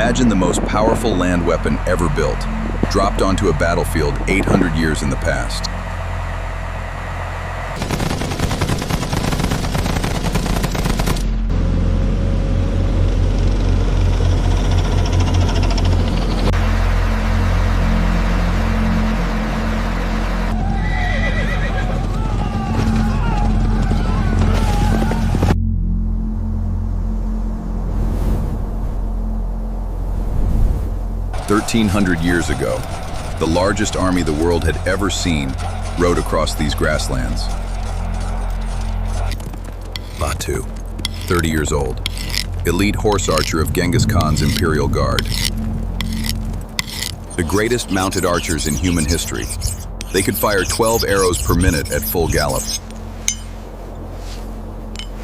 Imagine the most powerful land weapon ever built, dropped onto a battlefield 800 years in the past. "1,300 years ago, the largest army the world had ever seen rode across these grasslands. Batu, 30 years old, elite horse archer of Genghis Khan's imperial guard. The greatest mounted archers in human history. They could fire 12 arrows per minute at full gallop.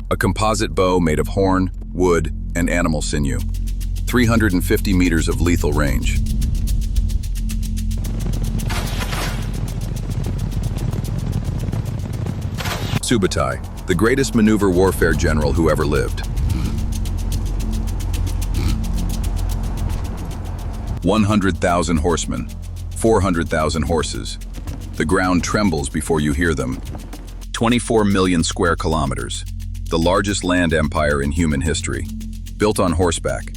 A composite bow made of horn, wood, and animal sinew. 350 meters of lethal range. Subutai, the greatest maneuver warfare general who ever lived. 100,000 horsemen, 400,000 horses. The ground trembles before you hear them. 24 million square kilometers, the largest land empire in human history, built on horseback.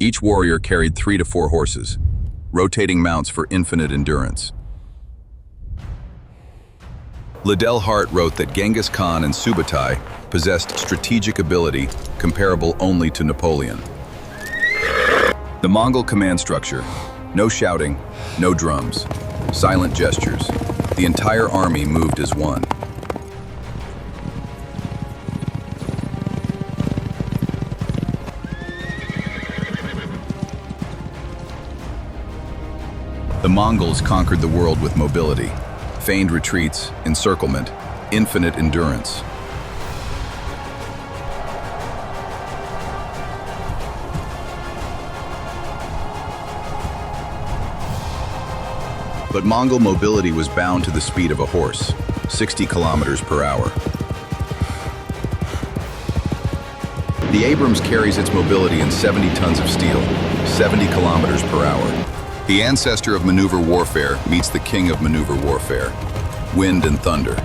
Each warrior carried 3 to 4 horses, rotating mounts for infinite endurance. Liddell Hart wrote that Genghis Khan and Subutai possessed strategic ability comparable only to Napoleon. The Mongol command structure: no shouting, no drums, silent gestures. The entire army moved as one. The Mongols conquered the world with mobility, feigned retreats, encirclement, infinite endurance. But Mongol mobility was bound to the speed of a horse, 60 kilometers per hour. The Abrams carries its mobility in 70 tons of steel, 70 kilometers per hour. The ancestor of maneuver warfare meets the king of maneuver warfare, wind and thunder.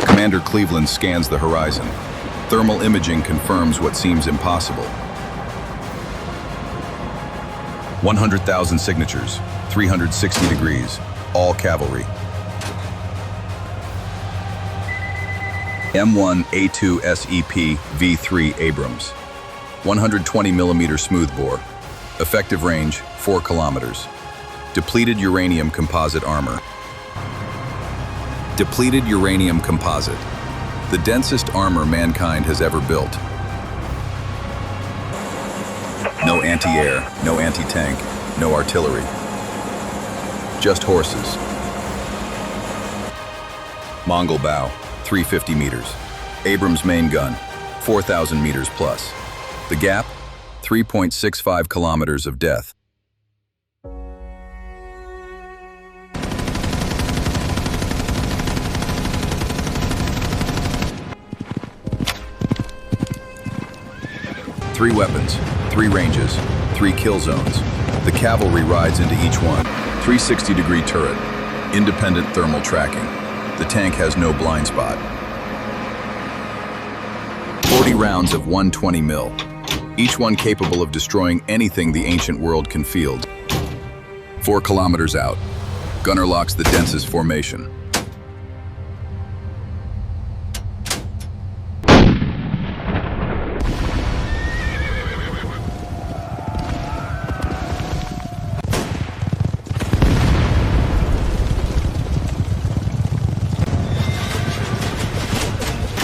Commander Cleveland scans the horizon. Thermal imaging confirms what seems impossible. 100,000 signatures, 360 degrees, all cavalry. M1A2 SEPv3 Abrams, 120 millimeter smoothbore, effective range 4 kilometers. Depleted uranium composite armor. Depleted uranium composite, the densest armor mankind has ever built. No anti-air, no anti-tank, no artillery. Just horses. Mongol bow, 350 meters. Abrams main gun, 4,000 meters plus. The gap, 3.65 kilometers of death. Three weapons, 3 ranges, 3 kill zones. The cavalry rides into each one. 360-degree turret, independent thermal tracking. The tank has no blind spot. 40 rounds of 120 mil, each one capable of destroying anything the ancient world can field. 4 kilometers out, gunner locks the densest formation.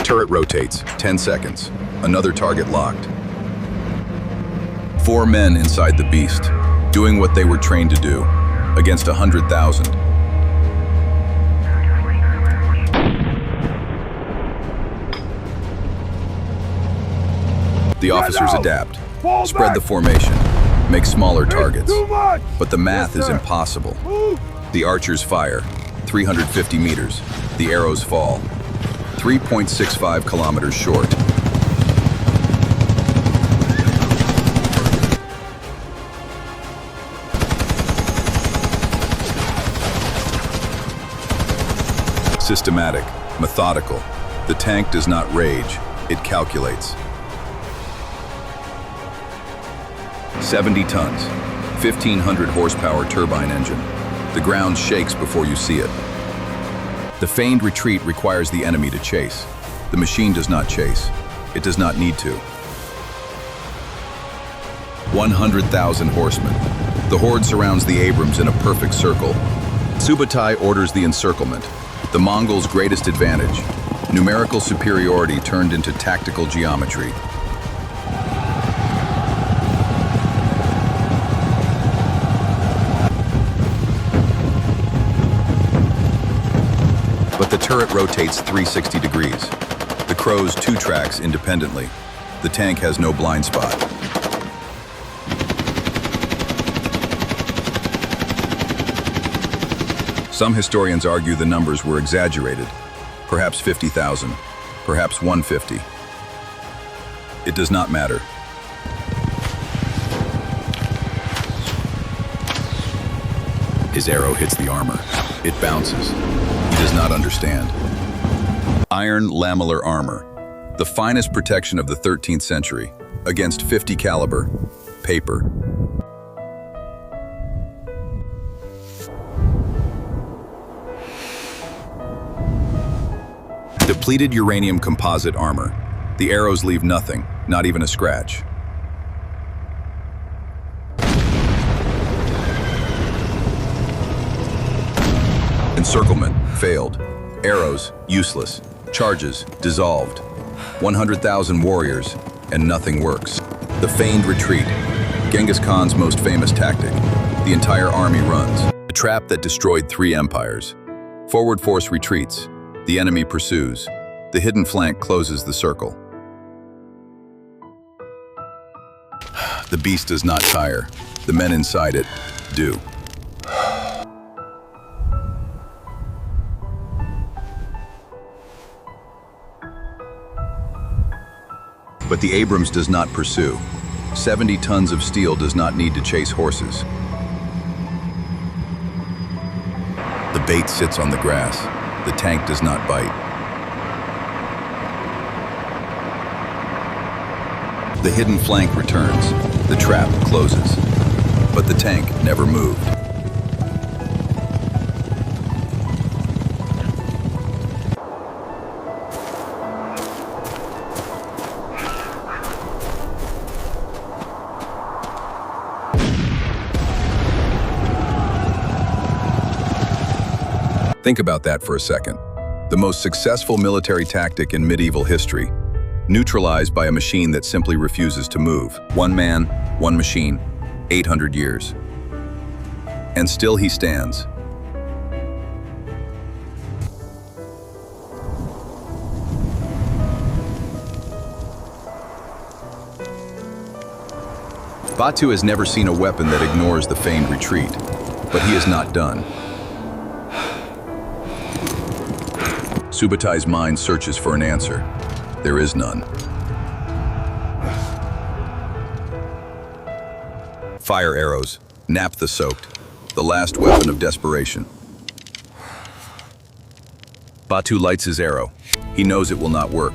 Turret rotates, 10 seconds. Another target locked. 4 men inside the beast, doing what they were trained to do, against 100,000. The officers adapt, spread the formation, make smaller targets. But the math is impossible. The archers fire, 350 meters. The arrows fall, 3.65 kilometers short. Systematic, methodical. The tank does not rage, it calculates. 70 tons, 1,500 horsepower turbine engine. The ground shakes before you see it. The feigned retreat requires the enemy to chase. The machine does not chase. It does not need to. 100,000 horsemen. The horde surrounds the Abrams in a perfect circle. Subutai orders the encirclement. The Mongols' greatest advantage. Numerical superiority turned into tactical geometry. But the turret rotates 360 degrees. The Crow's 2 tracks independently. The tank has no blind spot. Some historians argue the numbers were exaggerated. Perhaps 50,000, perhaps 150. It does not matter. His arrow hits the armor. It bounces. He does not understand. Iron lamellar armor, the finest protection of the 13th century, against 50 caliber, paper. Depleted uranium composite armor. The arrows leave nothing, not even a scratch. Encirclement, failed. Arrows, useless. Charges, dissolved. 100,000 warriors, and nothing works. The feigned retreat, Genghis Khan's most famous tactic. The entire army runs. A trap that destroyed 3 empires. Forward force retreats. The enemy pursues. The hidden flank closes the circle. The beast does not tire. The men inside it do. But the Abrams does not pursue. 70 tons of steel does not need to chase horses. The bait sits on the grass. The tank does not bite. The hidden flank returns. The trap closes. But the tank never moved. Think about that for a second. The most successful military tactic in medieval history, neutralized by a machine that simply refuses to move. One man, one machine, 800 years. And still he stands. Batu has never seen a weapon that ignores the feigned retreat, but he is not done. Subutai's mind searches for an answer. There is none. Fire arrows, naphtha soaked, the last weapon of desperation. Batu lights his arrow. He knows it will not work,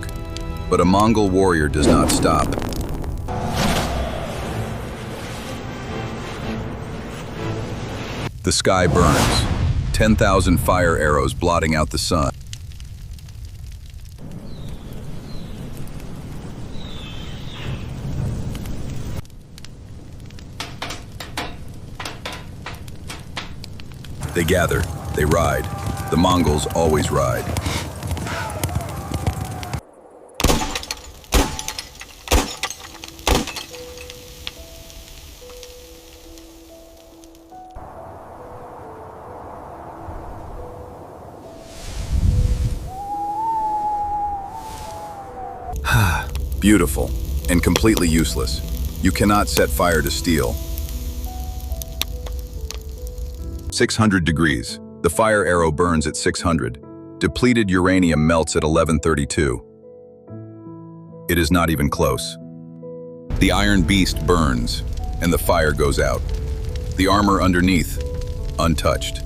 but a Mongol warrior does not stop. The sky burns, 10,000 fire arrows blotting out the sun. They gather, they ride. The Mongols always ride. Beautiful. and completely useless. You cannot set fire to steel. 600 degrees. The fire arrow burns at 600. Depleted uranium melts at 1132. It is not even close. The iron beast burns, and the fire goes out. The armor underneath, untouched.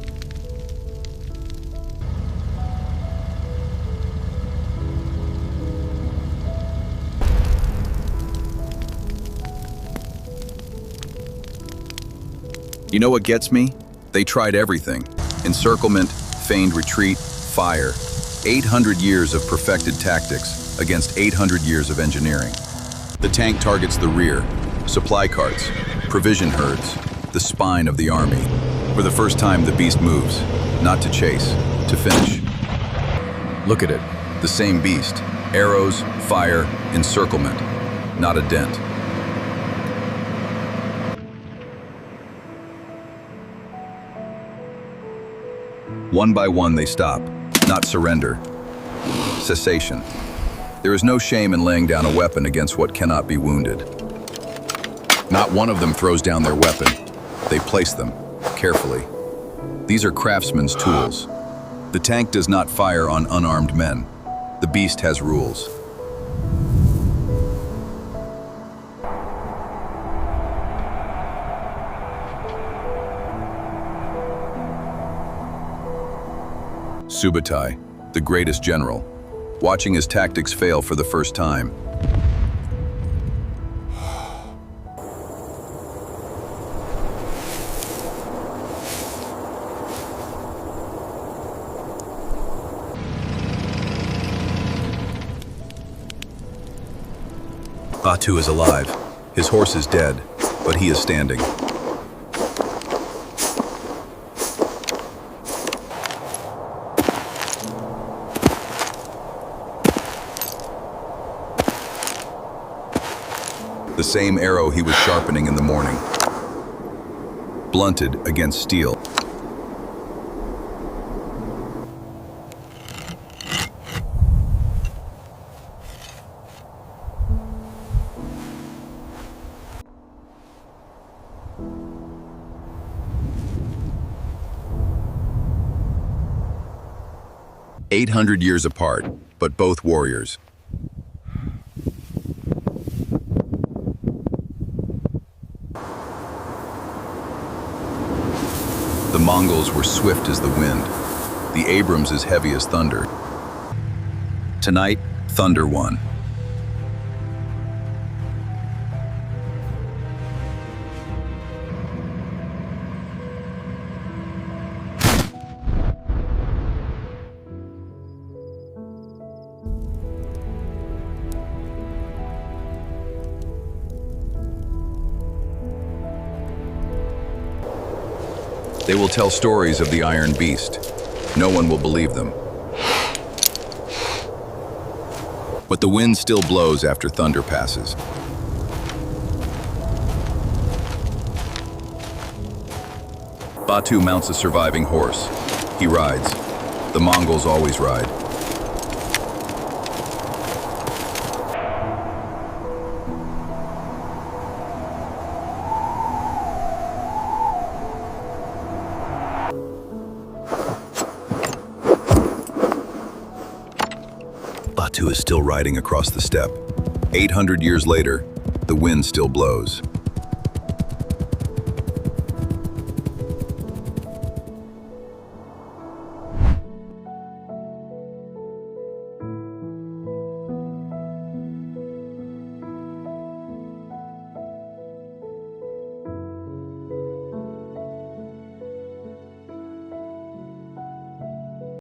You know what gets me? They tried everything. Encirclement, feigned retreat, fire. 800 years of perfected tactics against 800 years of engineering. The tank targets the rear, supply carts, provision herds, the spine of the army. For the first time, the beast moves, not to chase, to finish. Look at it, the same beast. Arrows, fire, encirclement, not a dent. One by one they stop, not surrender. Cessation. There is no shame in laying down a weapon against what cannot be wounded. Not one of them throws down their weapon. They place them, carefully. These are craftsmen's tools. The tank does not fire on unarmed men. The beast has rules. Subutai, the greatest general, watching his tactics fail for the first time. Batu is alive. His horse is dead, but he is standing. The same arrow he was sharpening in the morning. Blunted against steel. "800 years apart, but both warriors." The Mongols were swift as the wind. The Abrams as heavy as thunder. Tonight, thunder won. They will tell stories of the Iron Beast. No one will believe them. But the wind still blows after thunder passes. Batu mounts a surviving horse. He rides. The Mongols always ride. Batu is still riding across the steppe. 800 years later, the wind still blows.